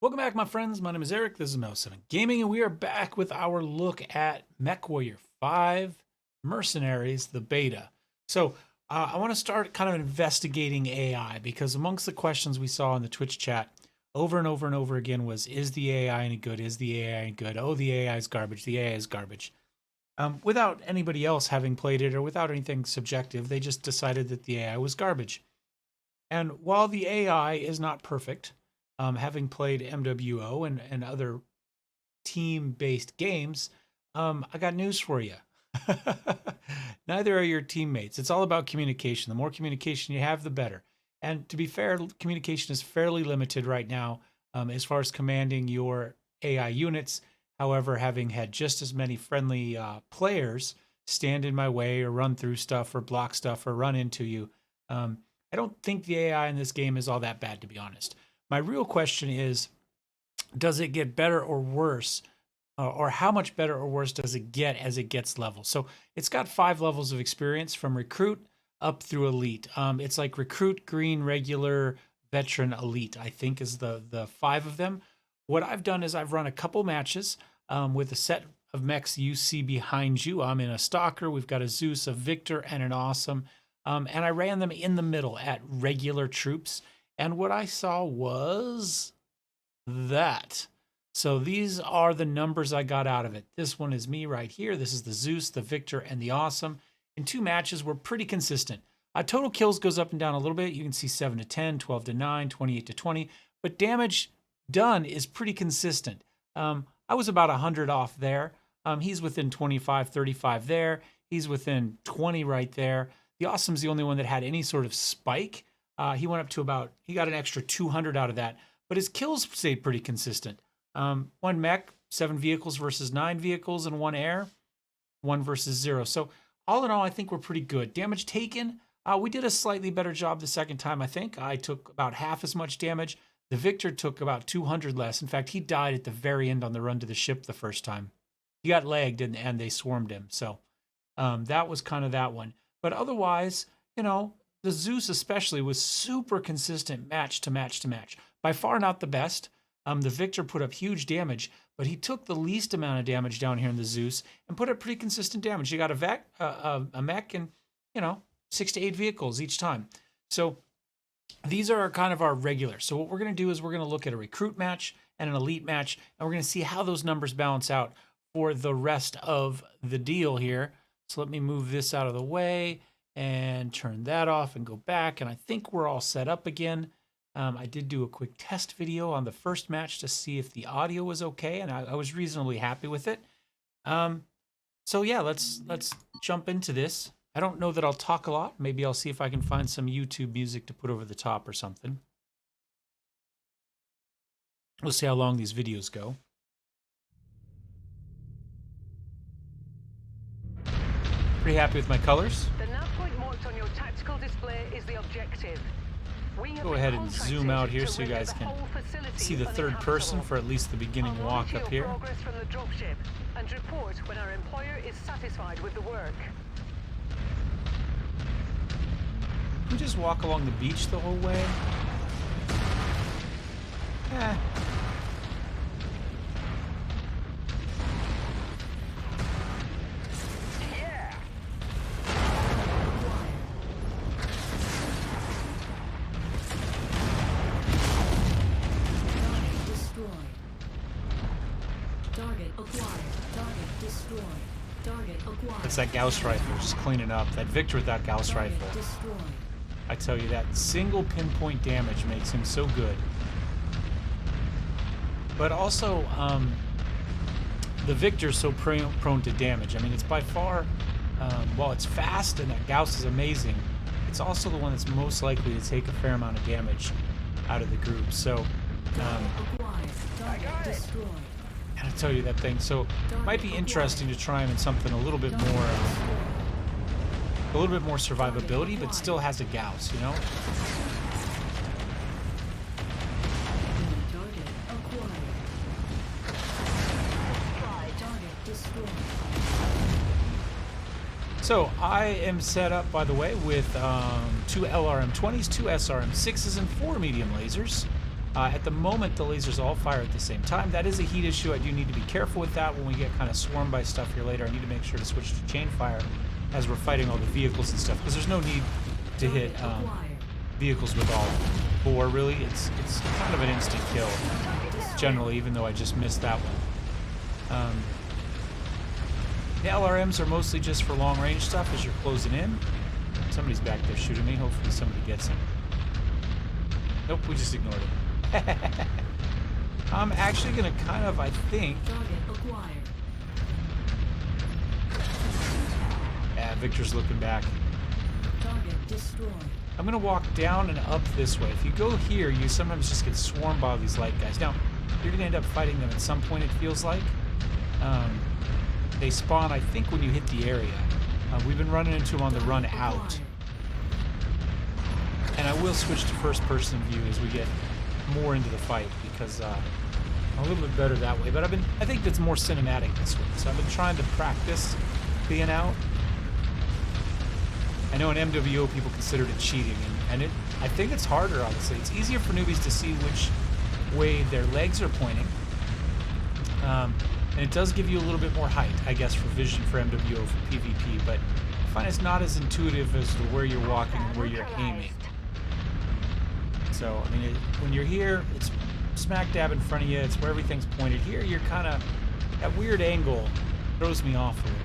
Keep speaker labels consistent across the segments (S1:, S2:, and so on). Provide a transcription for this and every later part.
S1: Welcome back, my friends. My name is Eric. This is Mel7 Gaming, and we are back with our look at MechWarrior 5 Mercenaries, the beta. So, I want to start kind of investigating AI because amongst the questions we saw in the Twitch chat over and over and over again was, is the AI any good? Is the AI any good? Oh, the AI is garbage. The AI is garbage. Without anybody else having played it or without anything subjective, they just decided that the AI was garbage. And while the AI is not perfect, having played MWO and other team-based games, I got news for you. Neither are your teammates. It's all about communication. The more communication you have, the better. And to be fair, communication is fairly limited right now as far as commanding your AI units. However, having had just as many friendly players stand in my way or run through stuff or block stuff or run into you, I don't think the AI in this game is all that bad, to be honest. My real question is, does it get better or worse? Or how much better or worse does it get as it gets levels? So it's got 5 levels of experience from recruit up through elite. It's like recruit, green, regular, veteran, elite, I think is the 5 of them. What I've done is I've run a couple matches with a set of mechs you see behind you. I'm in a Stalker, we've got a Zeus, a Victor, and an Awesome. And I ran them in the middle at regular troops. And what I saw was that. So these are the numbers I got out of it. This one is me right here. This is the Zeus, the Victor, and the Awesome. In 2 matches, we're pretty consistent. Total kills goes up and down a little bit. You can see 7 to 10, 12 to 9, 28 to 20. But damage done is pretty consistent. I was about 100 off there. He's within 25, 35 there. He's within 20 right there. The Awesome's the only one that had any sort of spike. He went up to he got an extra 200 out of that, but his kills stayed pretty consistent. 1 mech, 7 vehicles versus 9 vehicles, and 1 air, 1 versus 0. So all in all, I think we're pretty good. Damage taken, we did a slightly better job the second time, I think. I took about half as much damage. The Victor took about 200 less. In fact, he died at the very end on the run to the ship the first time. He got lagged and they swarmed him. So that was kind of that one. But otherwise, you know, the Zeus especially was super consistent match to match to match. By far not the best. The Victor put up huge damage, but he took the least amount of damage down here in the Zeus and put up pretty consistent damage. You got a mech and, you know, 6 to 8 vehicles each time. So these are kind of our regular. So what we're going to do is we're going to look at a recruit match and an elite match, and we're going to see how those numbers balance out for the rest of the deal here. So let me move this out of the way and turn that off and go back. And I think we're all set up again. I did do a quick test video on the first match to see if the audio was okay, and I was reasonably happy with it. So yeah, let's jump into this. I don't know that I'll talk a lot. Maybe I'll see if I can find some YouTube music to put over the top or something. We'll see how long these videos go. Pretty happy with my colors.
S2: The nav point marked on your tactical display is the objective.
S1: Go ahead and zoom out here so you guys can see the third person for at least the beginning walk up here.
S2: Progress from the dropship and report when our employer is satisfied with the work.
S1: We just walk along the beach the whole way. It's that Gauss rifle, just cleaning up. That Victor with that Gauss rifle. I tell you, that single pinpoint damage makes him so good. But also, the Victor's so prone to damage. I mean, it's by far, while it's fast and that Gauss is amazing, it's also the one that's most likely to take a fair amount of damage out of the group. So, and I tell you that thing. So, it might be interesting to try him in something a little bit more survivability, but still has a Gauss, you know? So I am set up, by the way, with 2 LRM-20s, 2 SRM-6s, and 4 medium lasers. At the moment, the lasers all fire at the same time. That is a heat issue. I do need to be careful with that when we get kind of swarmed by stuff here later. I need to make sure to switch to chain fire as we're fighting all the vehicles and stuff, because there's no need to hit vehicles with all 4, really. It's kind of an instant kill, generally, even though I just missed that one. The LRMs are mostly just for long-range stuff as you're closing in. Somebody's back there shooting me. Hopefully somebody gets him. Nope, we just ignored him. I'm actually going to kind of, I think... Yeah, Victor's looking back. I'm going to walk down and up this way. If you go here, you sometimes just get swarmed by all these light guys. Now, you're going to end up fighting them at some point, it feels like. They spawn, I think, when you hit the area. We've been running into them on the run out. And I will switch to first-person view as we get more into the fight, because I'm a little bit better that way. But I think that's more cinematic this way. So I've been trying to practice being out. I know in MWO people consider it cheating, and I think it's harder, honestly. It's easier for newbies to see which way their legs are pointing. And it does give you a little bit more height, I guess, for vision for MWO, for PvP, but I find it's not as intuitive as to where you're walking and where you're aiming. So, I mean, when you're here, it's smack dab in front of you. It's where everything's pointed. Here, you're kind of... That weird angle throws me off a little.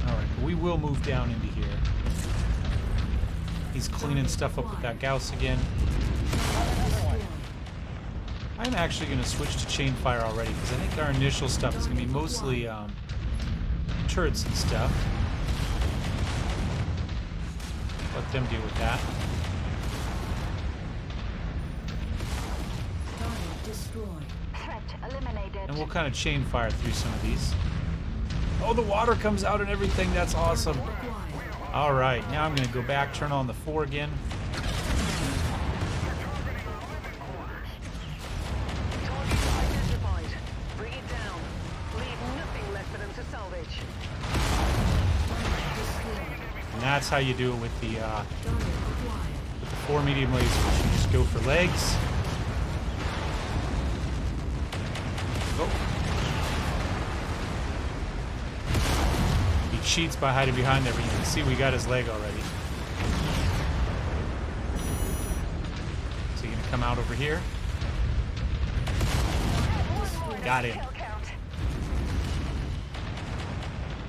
S1: Alright, but we will move down into here. He's cleaning stuff up with that Gauss again. I'm actually going to switch to chain fire already, because I think our initial stuff is going to be mostly turrets and stuff. Let them deal with that. And we'll kind of chain fire through some of these. Oh, the water comes out and everything. That's awesome. All right, now I'm going to go back, turn on the 4 again.
S2: Bring it down. Leave nothing left for them to salvage.
S1: And that's how you do it with the 4 medium lasers. You just go for legs. Oh. He cheats by hiding behind there, but you can see we got his leg already. So you're gonna come out over here. Got him.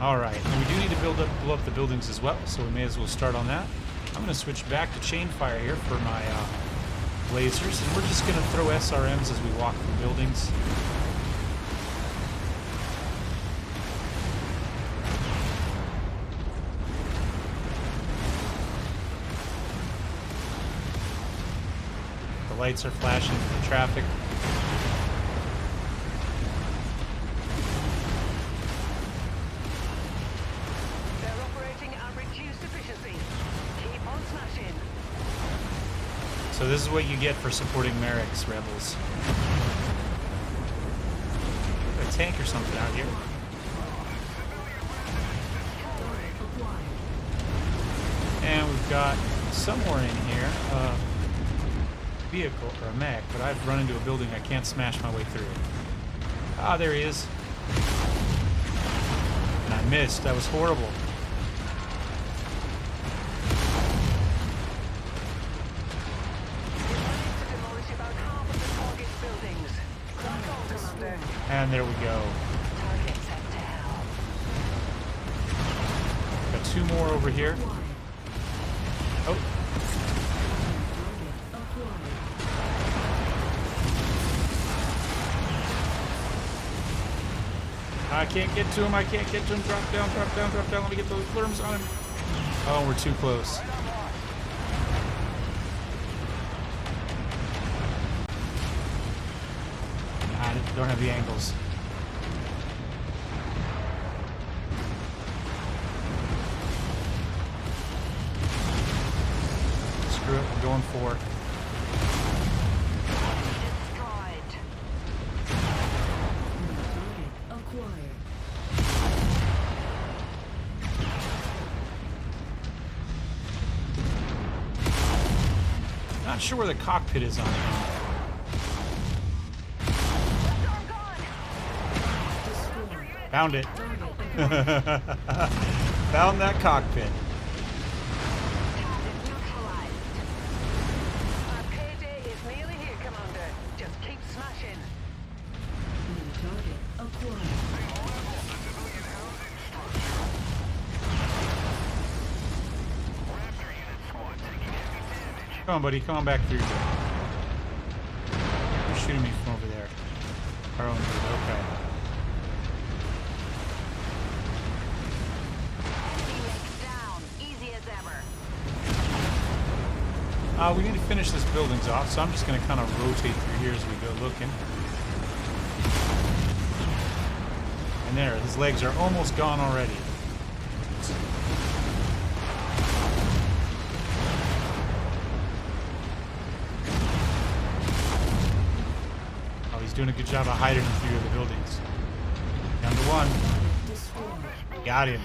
S1: Alright, and we do need to blow up the buildings as well, so we may as well start on that. I'm gonna switch back to chain fire here for my lasers, and we're just gonna throw SRMs as we walk through buildings. The lights are flashing for the traffic.
S2: They're operating at reduced efficiency. Keep on smashing.
S1: So this is what you get for supporting Merrick's rebels. A tank or something out here. And we've got somewhere in here vehicle or a mech, but I've run into a building I can't smash my way through. Ah, there he is. And I missed. That was horrible. And there we go. Got 2 more over here. Oh. I can't get to him. I can't get to him. Drop down, drop down, drop down. Let me get those flirms on him. Oh, we're too close. I don't have the angles. Screw it. I'm going for it. Not sure where the cockpit is on it. Found it. Found that cockpit.
S2: Our payday is nearly here, Commander. Just keep smashing.
S3: New target acquired.
S1: Come on, buddy. Come on back through here. You're shooting me from over there. Our own dude. Okay.
S3: Down, easy as ever.
S1: We need to finish this buildings off, so I'm just going to kind of rotate through here as we go looking. And there, his legs are almost gone already. Oh, he's doing a good job of hiding in through the buildings. Down to one. Got him.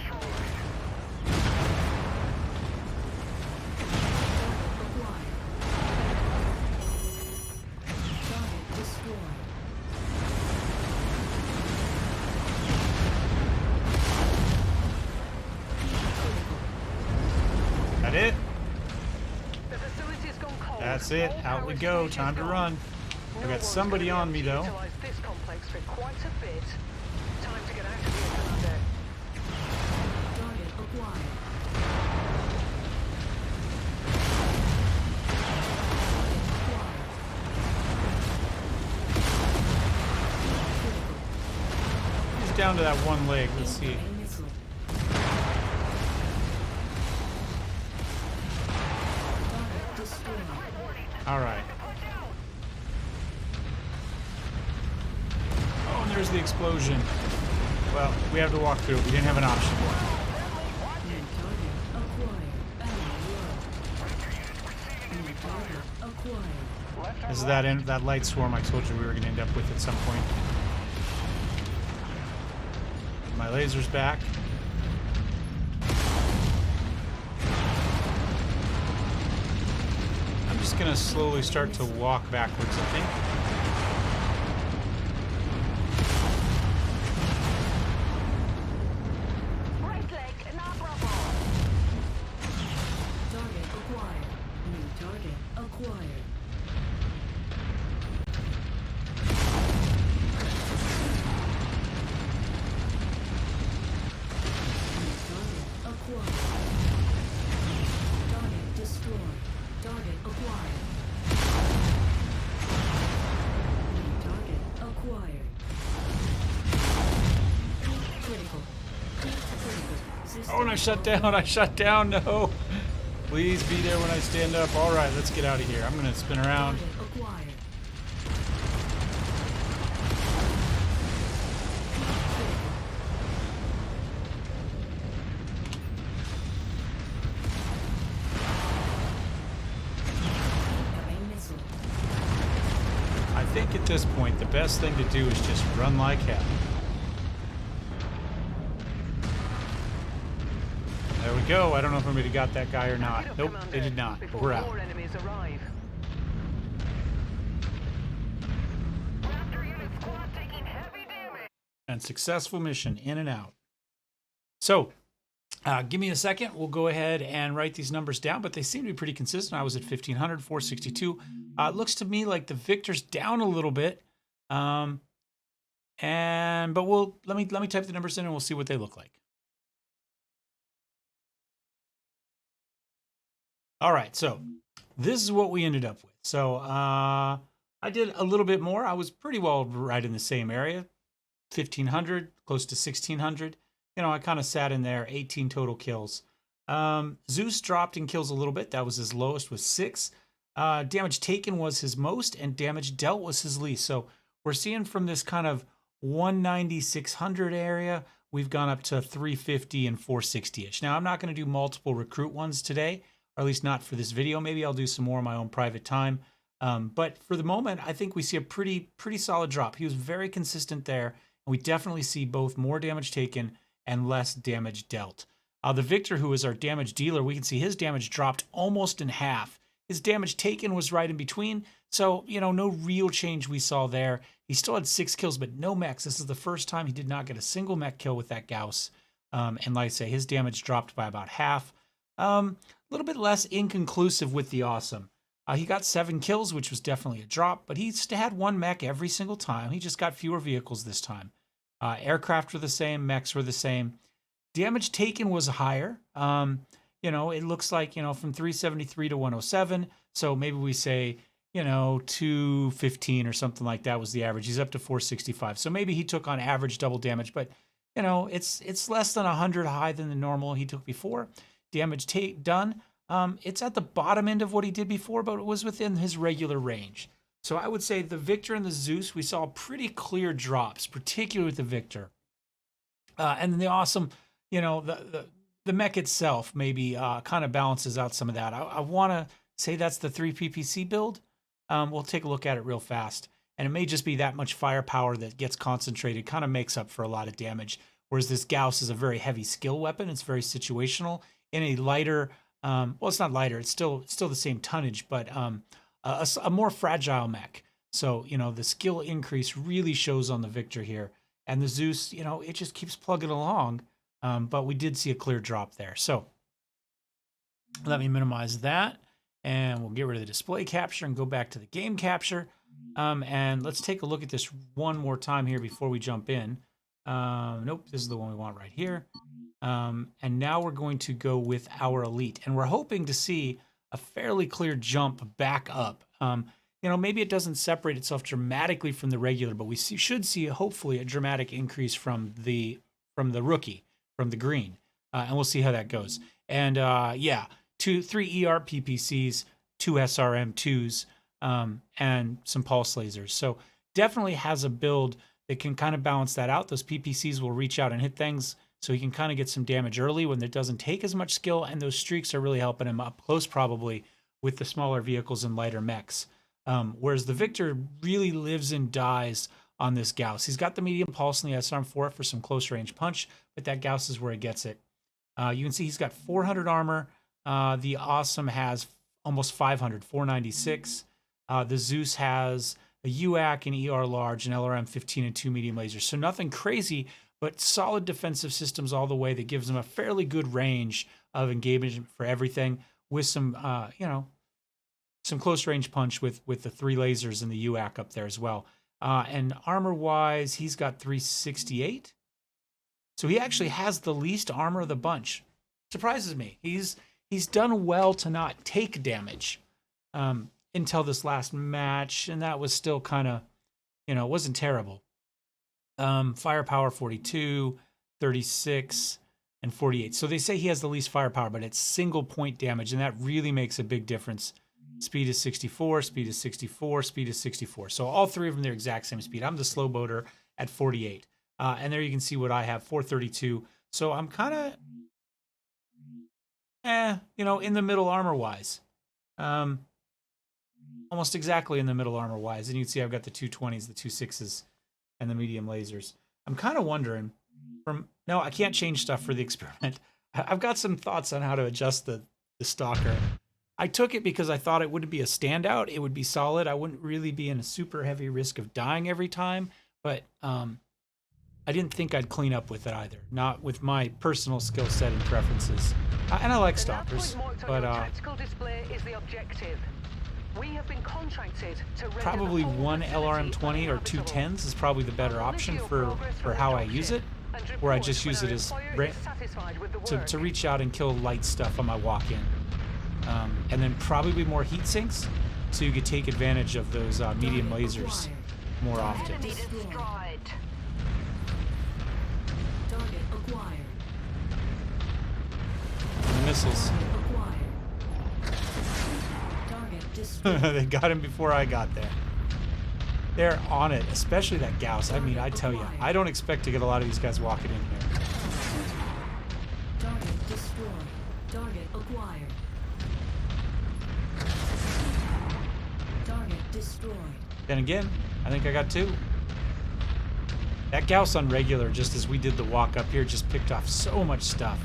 S1: That it?
S2: The facility's gone cold.
S1: That's it.
S2: All
S1: Out we
S2: power
S1: go.
S2: stations
S1: Time to
S2: gone.
S1: run. We
S2: No
S1: got
S2: one's
S1: somebody
S2: gonna be
S1: on
S2: able
S1: me
S2: to
S1: though.
S2: utilize this complex for quite a bit. Time to get out of here, Commander.
S3: Target acquired.
S1: He's down to that one leg. Let's see.
S3: Incoming missile. Target destroyed.
S1: All right. Oh, and there's the explosion. Well, we have to walk through it. We didn't have an option.
S3: New target acquired. Battle low. New target acquired.
S1: This is that light swarm I told you we were going to end up with at some point. My laser's back. I'm just going to slowly start to walk backwards, I think.
S3: Right leg inoperable. Target acquired. New target acquired. New target acquired. Target destroyed. Target acquired. New target acquired. Critical. Critical.
S1: Oh, and I shut down. I shut down. No. Please be there when I stand up. All right, let's get out of here. I'm going to spin around.
S3: Target acquired. Incoming missile.
S1: I think at this point, the best thing to do is just run like hell. There we go. I don't know if anybody got that guy or
S2: Back it
S1: not.
S2: up,
S1: Nope,
S2: Commander,
S1: they did not. But
S2: before
S1: we're out.
S2: more enemies arrive.
S1: And successful mission, in and out. So, give me a second. We'll go ahead and write these numbers down, but they seem to be pretty consistent. I was at 1500, 462. It looks to me like the Victor's down a little bit. But let me type the numbers in and we'll see what they look like. All right, so this is what we ended up with. So I did a little bit more. I was pretty well right in the same area, 1500, close to 1600. You know, I kind of sat in there, 18 total kills. Zeus dropped in kills a little bit. That was his lowest, was 6. Damage taken was his most, and damage dealt was his least. So we're seeing from this kind of 190, 600 area, we've gone up to 350 and 460-ish. Now, I'm not going to do multiple recruit ones today, or at least not for this video. Maybe I'll do some more in my own private time. But for the moment, I think we see a pretty solid drop. He was very consistent there, and we definitely see both more damage taken and less damage dealt. The Victor, who is our damage dealer, we can see his damage dropped almost in half. His damage taken was right in between, so, you know, no real change we saw there. He still had 6 kills, but no mechs. This is the first time he did not get a single mech kill with that Gauss. And like I say, his damage dropped by about half. A little bit less inconclusive with the awesome. He got 7 kills, which was definitely a drop, but he had 1 mech every single time. He just got fewer vehicles this time. Aircraft were the same, mechs were the same. Damage taken was higher. It looks like, from 373 to 107. So maybe we say, 215 or something like that was the average. He's up to 465. So maybe he took on average double damage, but it's less than 100 high than the normal he took before. Damage done. It's at the bottom end of what he did before, but it was within his regular range. So I would say the Victor and the Zeus, we saw pretty clear drops, particularly with the Victor. And then the awesome, the mech itself maybe kind of balances out some of that. I want to say that's the 3 PPC build. We'll take a look at it real fast. And it may just be that much firepower that gets concentrated, kind of makes up for a lot of damage. Whereas this Gauss is a very heavy skill weapon. It's very situational. In a lighter, it's not lighter. It's still the same tonnage, but a more fragile mech. So, the skill increase really shows on the Victor here. And the Zeus, it just keeps plugging along. But we did see a clear drop there. So let me minimize that. And we'll get rid of the display capture and go back to the game capture. And let's take a look at this one more time here before we jump in. Nope, this is the one we want right here. And now we're going to go with our elite. And we're hoping to see a fairly clear jump back up. Maybe it doesn't separate itself dramatically from the regular, but we should see hopefully a dramatic increase from the rookie, from the green. And we'll see how that goes. And 3 ER PPCs, 2 SRM2s, and some pulse lasers. So definitely has a build that can kind of balance that out. Those PPCs will reach out and hit things, so he can kind of get some damage early when it doesn't take as much skill, and those streaks are really helping him up close probably with the smaller vehicles and lighter mechs. Whereas the Victor really lives and dies on this Gauss. He's got the medium pulse and the SRM for it for some close range punch, but that Gauss is where he gets it. You can see he's got 400 armor. The Awesome has almost 500, 496. The Zeus has a UAC, an ER large, an LRM 15, and 2 medium lasers. So nothing crazy, but solid defensive systems all the way that gives them a fairly good range of engagement for everything with some, some close range punch with the 3 lasers and the UAC up there as well. And armor-wise, he's got 368. So he actually has the least armor of the bunch. Surprises me. He's done well to not take damage until this last match, and that was still kind of, it wasn't terrible. Firepower 42, 36, and 48. So they say he has the least firepower, but it's single point damage, and that really makes a big difference. Speed is 64, speed is 64, speed is 64. So all 3 of them, they're exact same speed. I'm the slow boater at 48. And there you can see what I have, 432. So I'm kind of, in the middle armor-wise. Almost exactly in the middle armor-wise. And you can see I've got the 220s, the 26s, and the medium lasers. I'm kind of wondering, no, I can't change stuff for the experiment. I've got some thoughts on how to adjust the stalker. I took it because I thought it wouldn't be a standout. It would be solid. I wouldn't really be in a super heavy risk of dying every time. But I didn't think I'd clean up with it either. Not with my personal skill set and preferences. And I like stalkers, but
S2: tactical display is the objective. We have been contracted to
S1: probably one LRM-20 or 2 10s is probably the better option for how I use it, where I just use it as to reach out and kill light stuff on my walk-in. And then probably more heat sinks, so you could take advantage of those medium lasers more often.
S3: Target acquired.
S1: And the missiles.
S3: Target destroyed.
S1: They got him before I got there. They're on it, especially that Gauss. I mean, I tell you, I don't expect to get a lot of these guys walking in here.
S3: Target destroyed. Target acquired. Target destroyed.
S1: Then again, I think I got 2. That Gauss on regular, just as we did the walk up here, just picked off so much stuff.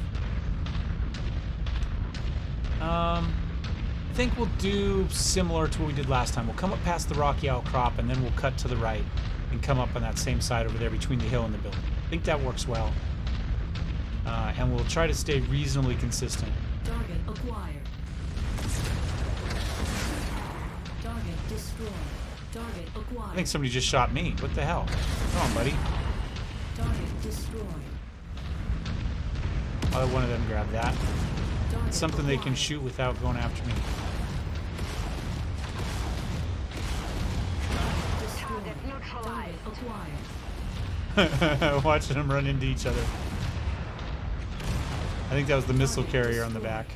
S1: I think we'll do similar to what we did last time. We'll come up past the rocky outcrop, and then we'll cut to the right. and come up on that same side over there between the hill and the building. I think that works well. And we'll try to stay reasonably consistent.
S3: Target acquired. Target destroyed. Target acquired.
S1: I think somebody just shot me. What the hell? Come on, buddy.
S3: Target destroyed.
S1: I'll let one of them grab that.
S3: Target
S1: It's something they can
S3: acquired.
S1: shoot without going after me.
S3: Destroyed.
S2: Target neutralized.
S3: Target acquired.
S1: Watching them run into each other. I think that was the missile carrier on the back.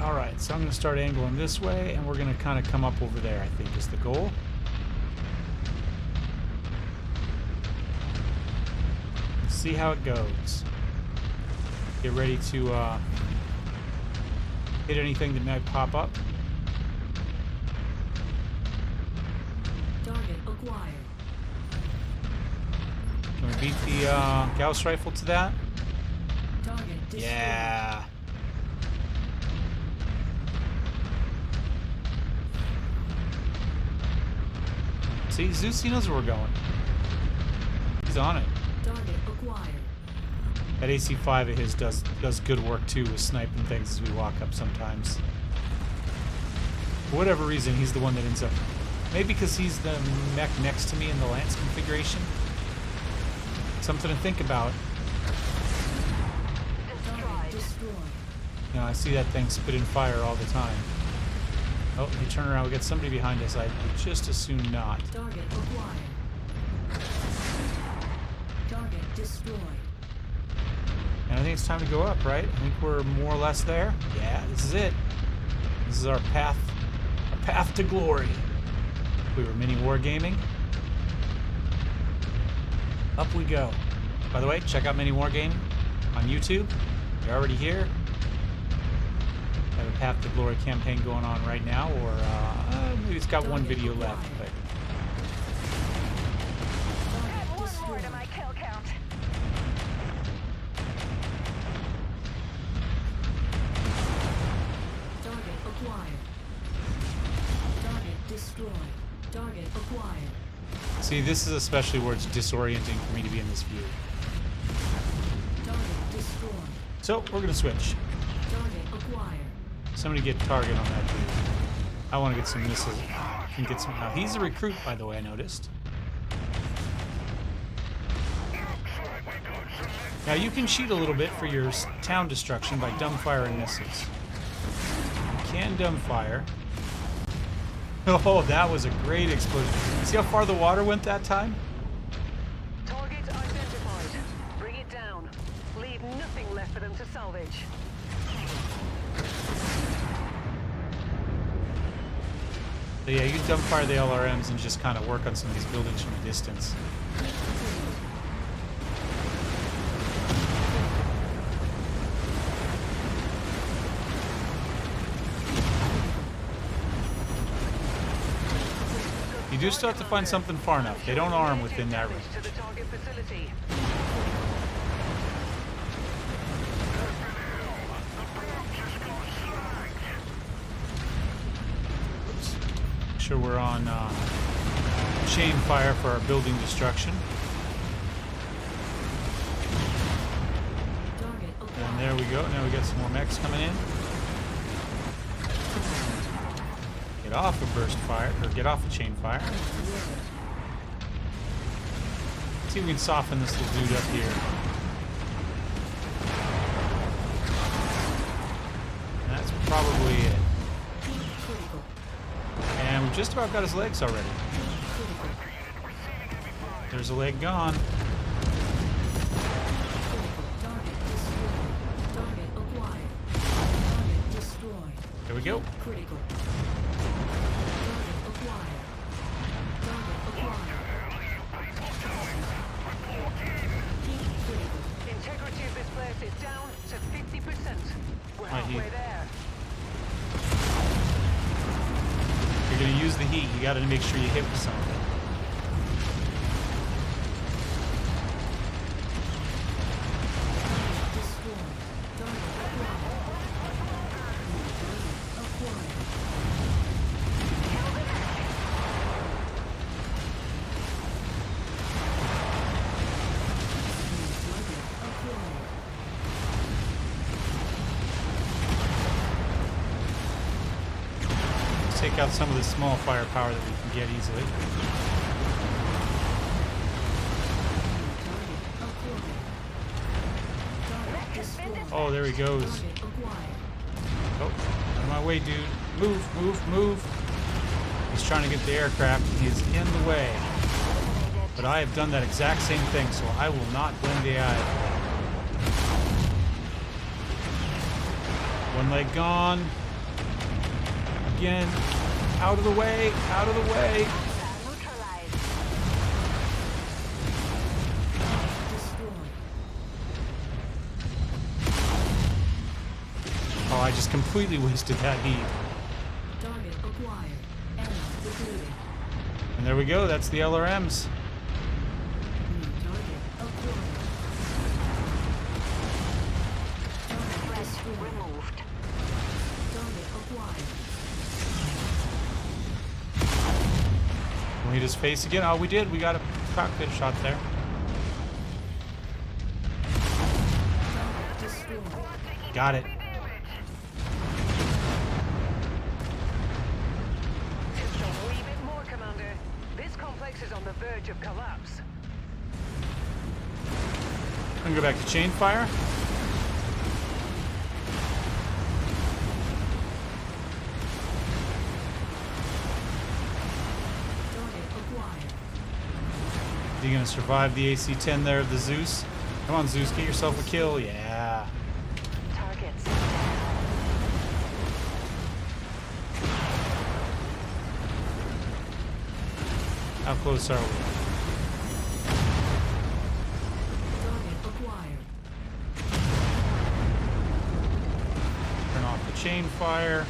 S1: Alright, so I'm going to start angling this way, and we're going to kind of come up over there, I think is the goal. See how it goes. Get ready to hit anything that might pop up.
S3: Target acquired.
S1: Can we beat the Gauss rifle to that?
S3: Target destroyed.
S1: Yeah. See, Zeus, he knows where we're going. He's on it.
S3: Target acquired.
S1: That AC-5 of his does good work too with sniping things as we walk up sometimes. For whatever reason, he's the one that ends up... Maybe because he's the mech next to me in the lance configuration. Something to think about.
S3: Target destroyed.
S1: You know, I see that thing spitting fire all the time. Oh, they turn around. We got somebody behind us. I would just as soon not.
S3: Target acquired. Target destroyed.
S1: And I think it's time to go up, right? I think we're more or less there. Yeah, this is it. This is our path to glory. We were mini wargaming. Up we go. By the way, check out Mini Wargaming on YouTube. You're already here. I have a Path to Glory campaign going on right now, or maybe it's got one video left. But
S2: Add one more to my kill count.
S3: Target acquired. Target destroyed. Target acquired.
S1: see, this is especially where it's disorienting for me to be in this view.
S3: Target destroyed.
S1: So we're gonna switch.
S3: Target acquired.
S1: Somebody get target on that dude. I want to get some missiles. Can get some. Now he's a recruit, by the way. I noticed. Now you can cheat a little bit for your town destruction by dumbfiring missiles. You can dumbfire. Oh, that was a great explosion. See how far the water went that time?
S2: Target identified. Bring it down. Leave nothing left for them to salvage.
S1: So yeah, you can dumbfire the LRMs and just kind of work on some of these buildings from a distance. You do still have to find something far enough. They don't arm within that range.
S2: To the target facility.
S1: Oops. Make sure we're on chain fire for our building destruction.
S3: Target acquired.
S1: And there we go. Now we got some more mechs coming in. Get off of burst fire, or get off of chain fire. See if we can soften this little dude up here. And that's probably it.
S3: Critical.
S1: And we've just about got his legs already.
S3: Critical.
S1: There's a leg gone.
S3: Target destroyed. Target acquired. Target destroyed.
S1: There we go.
S3: Critical. Target acquired. Target acquired. Critical.
S2: Integrity of this place is down to 50%. We're
S1: Right here.
S2: halfway there.
S1: You're going to use the heat. You got to make sure you hit with something.
S3: Destroyed. Target acquired. Target acquired.
S1: take out some of the small firepower that we can get easily. Oh, there he goes. Oh, out of my way, dude. Move, move, move. He's trying to get the aircraft. He's in the way. But I have done that exact same thing, so I will not blame the AI. One leg gone. Again. Out of the way. Out of the way. Oh, I just completely wasted that heat.
S3: Target acquired. Ammo depleted.
S1: And there we go. That's the LRMs.
S3: New target acquired. Target destroyed.
S2: Removed.
S3: Target acquired.
S1: We'll hit his face again. Oh, we did. We got a cockpit shot there.
S3: Target destroyed.
S1: Got it.
S2: Just a wee bit more, Commander. This complex is on the verge of collapse.
S1: I'm gonna go back to chain fire.
S3: Target acquired.
S1: Are you gonna survive the AC-10 there of the Zeus? Come on, Zeus, get yourself a kill. Yeah.
S2: Targets.
S1: How close are we?
S3: Target acquired.
S1: Turn off the chain fire.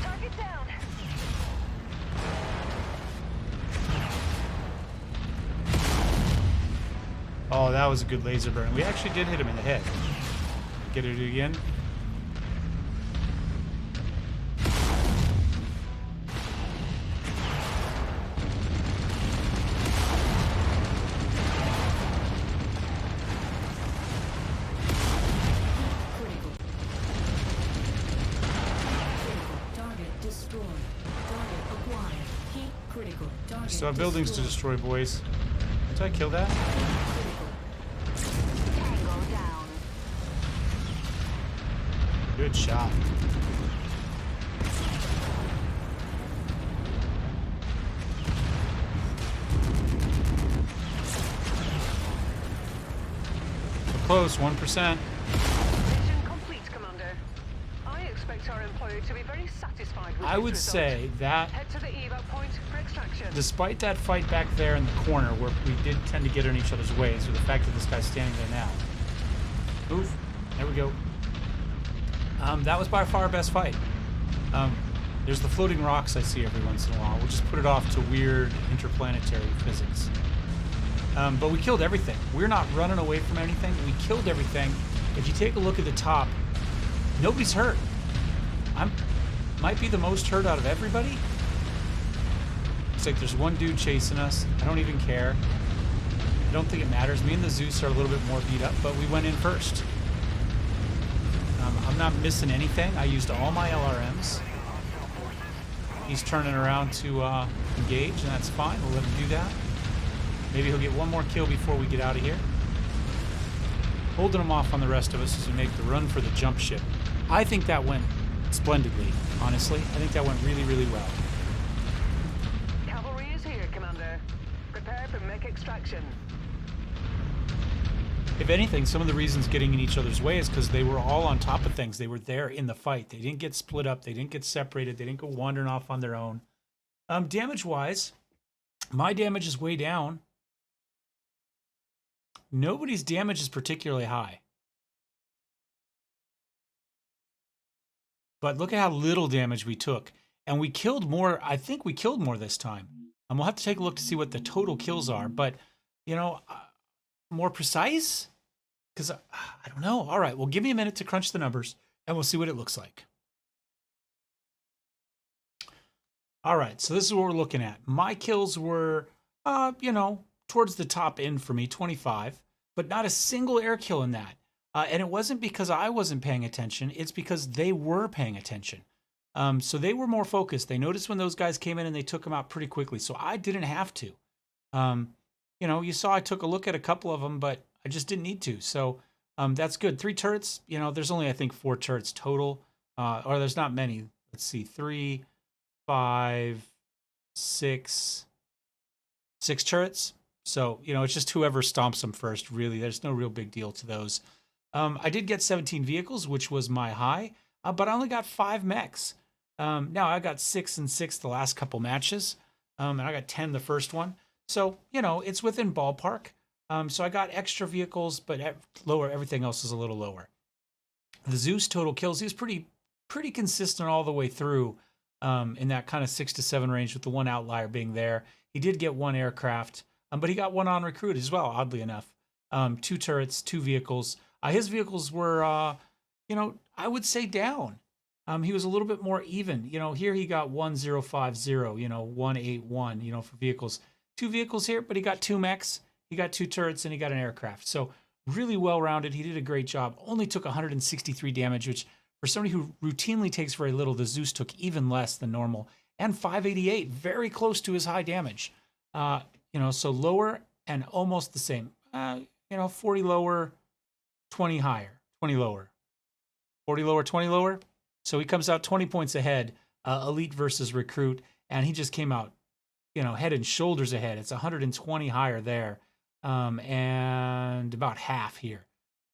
S2: Target down.
S1: Oh, that was a good laser burn. We actually did hit him in the head. Get it again.
S3: Critical. Critical. Target destroyed. Target acquired. Heat critical. Target
S1: Still have buildings to
S3: destroyed.
S1: destroy, boys. Did I kill that?
S3: Critical.
S2: Tango down.
S1: Good shot. We're close, 1%.
S2: Mission complete, Commander. I expect our employer to be very satisfied with
S1: I
S2: this
S1: would
S2: result.
S1: say that
S2: Head to the evac point for extraction.
S1: despite that fight back there in the corner where we did tend to get in each other's ways, or the fact that this guy's standing there now. Move. There we go. That was by far our best fight. There's the floating rocks I see every once in a while. We'll just put it off to weird interplanetary physics. But we killed everything. We're not running away from anything. We killed everything. If you take a look at the top, nobody's hurt. Might be the most hurt out of everybody. Looks like there's one dude chasing us. I don't even care. I don't think it matters. Me and the Zeus are a little bit more beat up, but we went in first. I'm not missing anything. I used all my LRMs. He's turning around to engage, and that's fine. We'll let him do that. Maybe he'll get one more kill before we get out of here. Holding him off on the rest of us as we make the run for the jump ship. I think that went splendidly, honestly. I think that went really, really well.
S2: Cavalry is here, Commander. Prepare for mech extraction.
S1: If anything, some of the reasons getting in each other's way is because they were all on top of things. They were there in the fight. They didn't get split up. They didn't get separated. They didn't go wandering off on their own. Damage-wise, my damage is way down. Nobody's damage is particularly high. But look at how little damage we took. And we killed more. I think we killed more this time. And we'll have to take a look to see what the total kills are. But, you know, more precise? Because I don't know. All right, well, give me a minute to crunch the numbers, and we'll see what it looks like. All right, so this is what we're looking at. My kills were, you know, towards the top end for me, 25. but not a single air kill in that. And it wasn't because I wasn't paying attention. It's because they were paying attention. So they were more focused. They noticed when those guys came in and they took them out pretty quickly. So I didn't have to. You know, you saw I took a look at a couple of them, but I just didn't need to. So that's good. 3 turrets. You know, there's only, I think, 4 turrets total. Or there's not many. Let's see. 3, 5, 6 turrets. So, you know, it's just whoever stomps them first, really. There's no real big deal to those. I did get 17 vehicles, which was my high, but I only got 5 mechs. Now, I got 6 and 6 the last couple matches, and I got 10 the first one. So, you know, it's within ballpark. So I got extra vehicles, but lower. Everything else is a little lower. The Zeus total kills, he was pretty consistent all the way through in that kind of 6 to 7 range, with the one outlier being there. He did get 1 aircraft, but he got 1 on recruit as well, oddly enough. 2 turrets, 2 vehicles. His vehicles were, you know, I would say down. He was a little bit more even. You know, here he got 1050, you know, 181, you know, for vehicles. 2 vehicles here, but he got 2 mechs, he got 2 turrets, and he got an aircraft. So really well-rounded. He did a great job. Only took 163 damage, which for somebody who routinely takes very little, the Zeus took even less than normal. And 588, very close to his high damage. You know, so lower and almost the same. You know, 40 lower, 20 higher, 20 lower. 40 lower, 20 lower. So he comes out 20 points ahead, elite versus recruit, and he just came out, you know, head and shoulders ahead. It's 120 higher there, and about half here.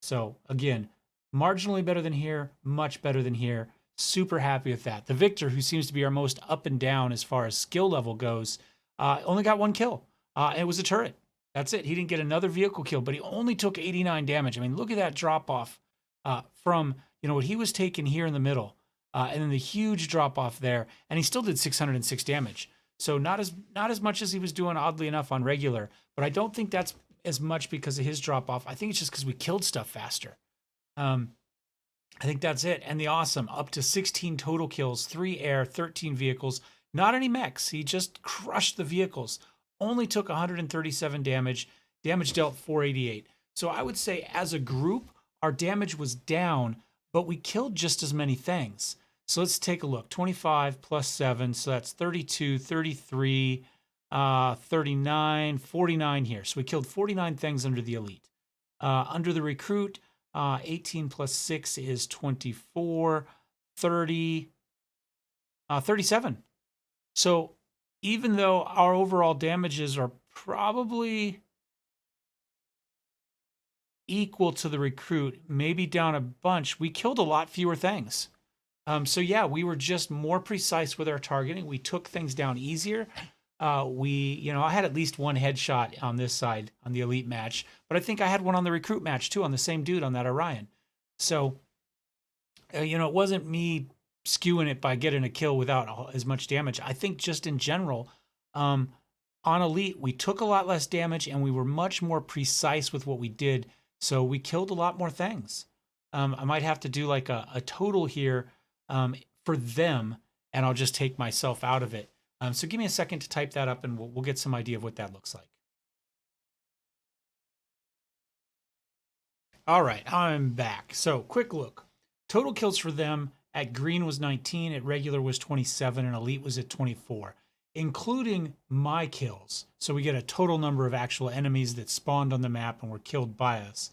S1: So again, marginally better than here, much better than here. Super happy with that. The Victor, who seems to be our most up and down as far as skill level goes, only got 1 kill. And it was a turret. That's it. He didn't get another vehicle kill, but he only took 89 damage. I mean, look at that drop off from, you know, what he was taking here in the middle, and then the huge drop off there, and he still did 606 damage. So not as much as he was doing, oddly enough, on regular. But I don't think that's as much because of his drop off. I think it's just because we killed stuff faster. I think that's it. And the awesome, up to 16 total kills, 3 air, 13 vehicles, not any mechs. He just crushed the vehicles. Only took 137 damage, damage dealt 488. So I would say as a group, our damage was down, but we killed just as many things. So let's take a look. 25 plus 7, so that's 32, 33, 39, 49 here. So we killed 49 things under the elite. Under the recruit, 18 plus 6 is 24, 30, 37. So even though our overall damages are probably equal to the recruit, maybe down a bunch, we killed a lot fewer things. So yeah, we were just more precise with our targeting. We took things down easier. You know, I had at least 1 headshot on this side on the elite match, but I think I had 1 on the recruit match too, on the same dude on that Orion. So, you know, it wasn't me skewing it by getting a kill without as much damage. I think just in general, on elite, we took a lot less damage and we were much more precise with what we did. So we killed a lot more things. I might have to do like a total here for them, and I'll just take myself out of it. So give me a second to type that up, and we'll get some idea of what that looks like. All right, I'm back. So quick look. Total kills for them at green was 19, at regular was 27, and elite was at 24, including my kills. So we get a total number of actual enemies that spawned on the map and were killed by us.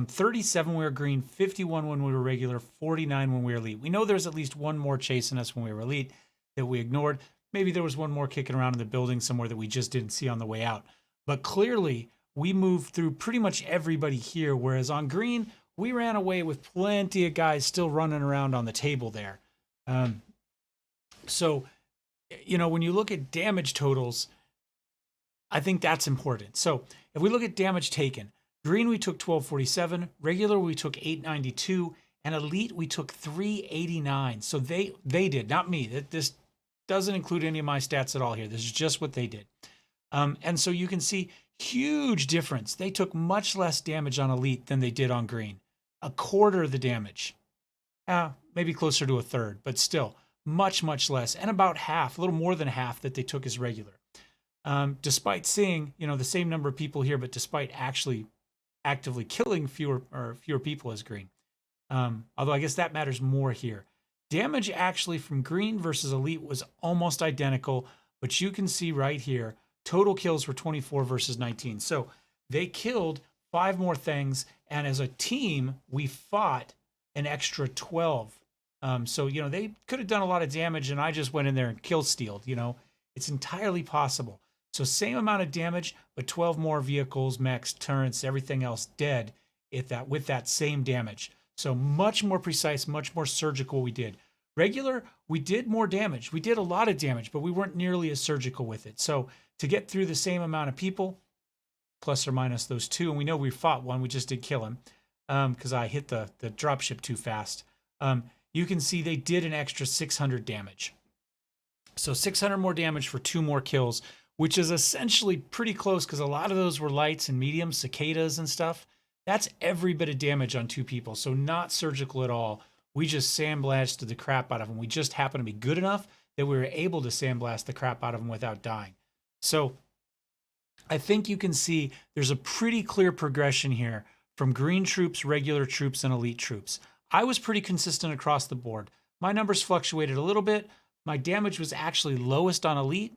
S1: 37 when we were green, 51 when we were regular, 49 when we were elite. We know there's at least 1 more chasing us when we were elite that we ignored. Maybe there was 1 more kicking around in the building somewhere that we just didn't see on the way out. But clearly, we moved through pretty much everybody here, whereas on green, we ran away with plenty of guys still running around on the table there. So, you know, when you look at damage totals, I think that's important. So if we look at damage taken, green we took 1247, regular we took 892, and elite we took 389. So they did, not me. This doesn't include any of my stats at all here. This is just what they did. And so you can see huge difference. They took much less damage on elite than they did on green. A quarter of the damage. Maybe closer to a third, but still much, much less. And about half, a little more than half that they took as regular. Despite seeing, you know, the same number of people here, but despite actually actively killing fewer people as green. Although I guess that matters more here. Damage actually from green versus elite was almost identical, but you can see right here, total kills were 24 versus 19. So they killed 5 more things, and as a team, we fought an extra 12. So, you know, they could have done a lot of damage, and I just went in there and kill stealed, you know. It's entirely possible. So same amount of damage, but 12 more vehicles, mechs, turrets, everything else dead with that same damage. So much more precise, much more surgical we did. Regular, we did more damage. We did a lot of damage, but we weren't nearly as surgical with it. So to get through the same amount of people, plus or minus those 2, and we know we fought one, we just did kill him because I hit the dropship too fast. You can see they did an extra 600 damage. So 600 more damage for 2 more kills, which is essentially pretty close because a lot of those were lights and mediums, cicadas and stuff. That's every bit of damage on 2 people. So not surgical at all. We just sandblasted the crap out of them. We just happened to be good enough that we were able to sandblast the crap out of them without dying. So I think you can see there's a pretty clear progression here from green troops, regular troops, and elite troops. I was pretty consistent across the board. My numbers fluctuated a little bit. My damage was actually lowest on elite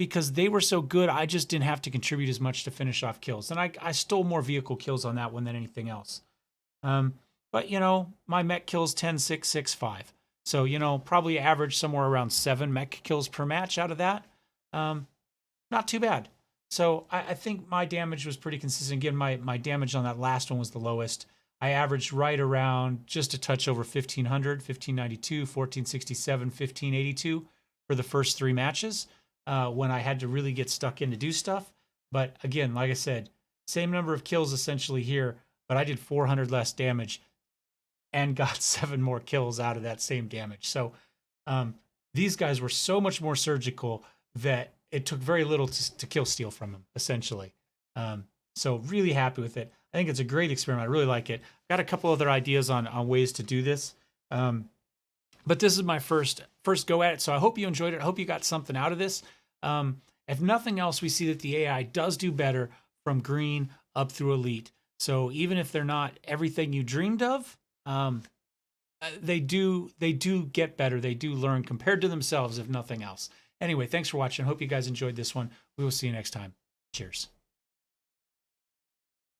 S1: because they were so good, I just didn't have to contribute as much to finish off kills. And I stole more vehicle kills on that one than anything else. But, you know, my mech kills 10, 6, 6, 5. So, you know, probably average somewhere around 7 mech kills per match out of that. Not too bad. So I think my damage was pretty consistent. Again, my damage on that last one was the lowest. I averaged right around just a touch over 1500, 1592, 1467, 1582 for the first 3 matches when I had to really get stuck in to do stuff. But again, like I said, same number of kills essentially here, but I did 400 less damage and got 7 more kills out of that same damage. So these guys were so much more surgical that it took very little to kill steal from them, essentially. So really happy with it. I think it's a great experiment. I really like it. Got a couple other ideas on ways to do this. But this is my first go at it. So I hope you enjoyed it. I hope you got something out of this. If nothing else, we see that the AI does do better from green up through elite. So even if they're not everything you dreamed of, they do get better. They do learn compared to themselves, if nothing else. Anyway, thanks for watching. Hope you guys enjoyed this one. We will see you next time. Cheers.